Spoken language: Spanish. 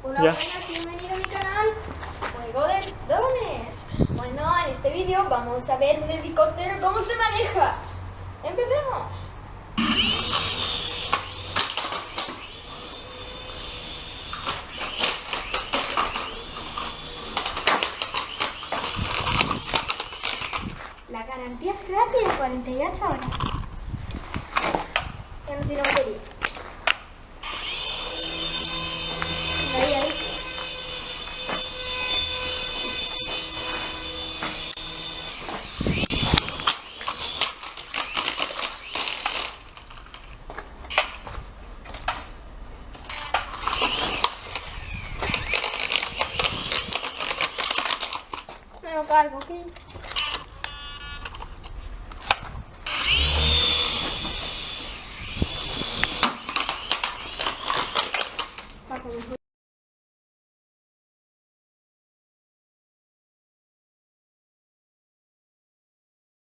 Hola, Ya. buenas, bienvenido a mi canal Juego de Drones. Bueno, en este vídeo vamos a ver un helicóptero cómo se maneja. ¡Empecemos! La garantía es gratis en 48 horas. Ya no tiene batería. Ahí. Me lo cargo, ¿ok?